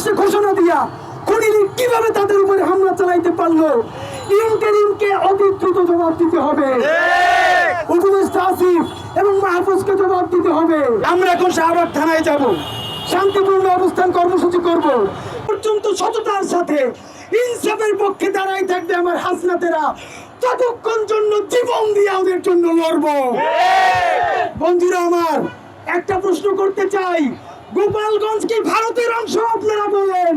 প্রকাশ্যে ঘোষণা দিয়া খুনি লীগ কিভাবে তাদের উপরে হামলা চালাইতে পারলো, ইন্টারিমকে অতি দ্রুত জবাব দিতে হবে। উপদেষ্টা আসিফ এবং মাহফুজকে জবাব দিতে হবে। আমরা এখন শাহবাগ থানায় যাব, শান্তিপূর্ণ অবস্থান কর্মসূচি করব। পর্যন্ত সততার সাথে ইনসাফের পক্ষে দাঁড়াই থাকবে আমার হাসনাতেরা, ততক্ষণ জন্য জীবন দিয়ে ওদের জন্য লড়ব। বন্ধুরা আমার, একটা প্রশ্ন করতে চাই, গোপালগঞ্জ কি ভারতের অংশ? আপনারা বলেন।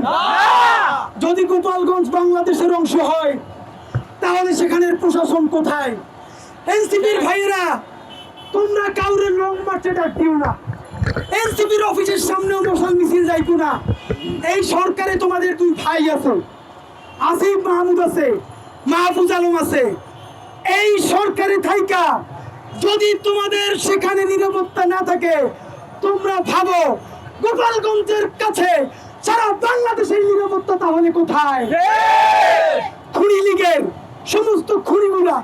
যদি গোপালগঞ্জ বাংলাদেশের অংশ হয় তাহলে সেখানের প্রশাসন কোথায়? এনসিপির ভাইয়েরা, তোমরা কাউরের লং মার্চে ডাক দিও না, এনসিপির অফিসের সামনেও মশাল মিছিল যাইতো না। এই সরকারে তোমাদের দুই ভাই আছে, আসিফ মাহমুদ আছে, মাহফুজ আলম আছে। এই সরকারে থাইকা যদি তোমাদের সেখানে নিরাপত্তা না থাকে, তোমরা ভাবো গোপালগঞ্জের কাছে সারা বাংলাদেশের নিরাপত্তা তাহলে কোথায়? খুনি লীগের সমস্ত খুনিগুলা,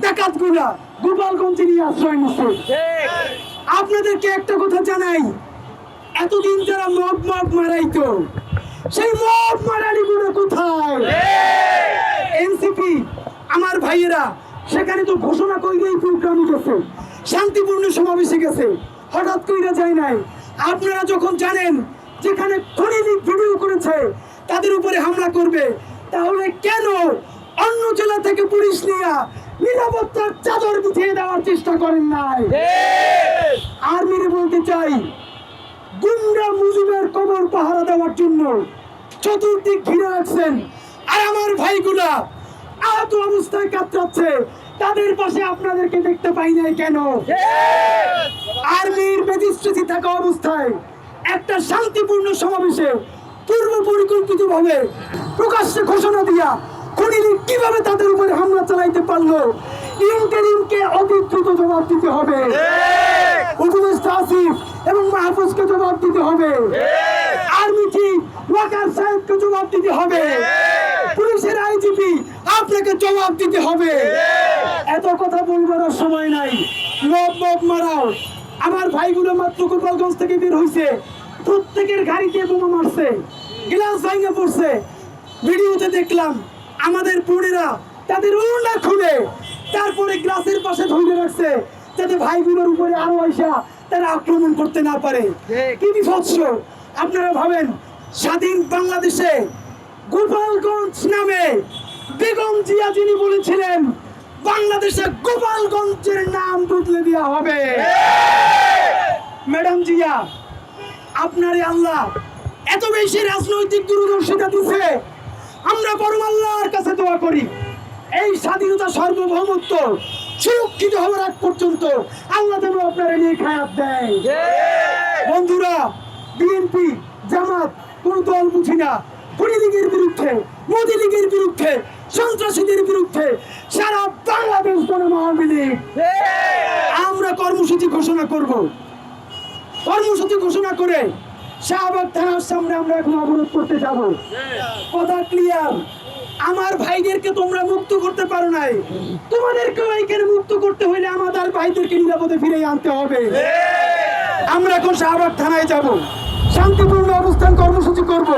ডাকাতগুলা গোপালগঞ্জে নিয়ে আশ্রয় নিচ্ছে। আপনাদেরকে একটা কথা জানাই, এতদিন যারা মব মারাইতো, সেই মব মারানিগুলো কোথায়? এনসিপি আমার ভাইয়েরা সেখানে তো ঘোষণা কইরেই প্রোগ্রামে গেছে, শান্তিপূর্ণ সমাবেশে গেছে, হঠাৎ কইরা যায় নাই। আপনারা যখন জানেন যেখানে খুনি লীগ ভিডিও করেছে তাদের উপরে হামলা করবে, তাহলে কেন অন্য জেলা থেকে পুলিশ নিয়ে নিরাপত্তার চাদর বিছিয়ে দেওয়ার চেষ্টা করেন নাই? আর্মিরে বলতে চাই, গুন্ডা মুজিবের কবর পাহারা দেওয়ার জন্য চতুর্দিক ঘিরে রাখছেন, আর আমার ভাইগুলা আহত অবস্থায় কাতরাচ্ছে, তাদের পাশে আপনাদেরকে দেখতে পাই নাই কেন? আর্মির ম্যাজিস্ট্রেসি থাকা অবস্থায় একটা শান্তিপূর্ণ সমাবেশে পূর্ব পরিকল্পিত ভাবে প্রকাশ্যে ঘোষণা দিয়া খুনি লীগ কিভাবে তাদের উপরে হামলা চালাইতে পারলো, ইন্টারিমকে অতি দ্রুত জবাব দিতে হবে। উপদেষ্টা আসিফ এবং মাহফুজকে জবাব দিতে হবে। আর্মি চিফ ওয়াকার সাহেবকে জবাব দিতে হবে। পুলিশের আইজিপি আপনাকে জবাব দিতে হবে। এত কথা বলবার সময় নাই, মব মারাও। আমার ভাইগুলো মাত্র গোপালগঞ্জ থেকে বের হইছে, প্রত্যেকের গাড়িতে বোমা মারছে, গ্লাস ভাঙে পড়ছে। ভিডিওতে দেখলাম আমাদের বোনেরা তাদের ওড়না খুলে তারপরে গ্লাসের পাশে ধরে রাখছে, যাতে ভাইগুলোর উপরে আরো আইসা তারা আক্রমণ করতে না পারে। কি বিভৎস! আপনারা ভাবেন, স্বাধীন বাংলাদেশে গোপালগঞ্জ নামে বেগম জিয়া যিনি বলেছিলেন বাংলাদেশে গোপালগঞ্জের নাম বদলে দেওয়া হবে। ম্যাডাম জিয়া, আপনারে আল্লাহ এত বেশি রাজনৈতিক দূরদর্শিতা দিচ্ছে, আমরা পরম আল্লাহর কাছে দোয়া করি এই স্বাধীনতা সার্বভৌমত্ব সুরক্ষিত হওয়ার আগ পর্যন্ত আল্লাহ যেন আপনারা নিয়ে খায়াত দেয়। বন্ধুরা, বিএনপি জামাত কোন দল বুঝি না, খুনি লীগের বিরুদ্ধে, মোদী লীগের বিরুদ্ধে, সন্ত্রাসীদের বিরুদ্ধে সারা বাংলাদেশ আওয়ামী লীগ। আমরা কর্মসূচি ঘোষণা করব, কর্মসূচি ঘোষণা করে শাহবাগ থানার সামনে আমরা এখন অবরোধ করতে যাব। কথা ক্লিয়ার? আমার ভাইদেরকে তোমরা মুক্ত করতে পারো নাই, তোমাদেরকেও এইখানে মুক্ত করতে হইলে আমাদের ভাইদেরকে নিরাপদে ফিরে আনতে হবে। আমরা এখন শাহবাগ থানায় যাব, শান্তিপূর্ণ অবস্থান কর্মসূচি করব।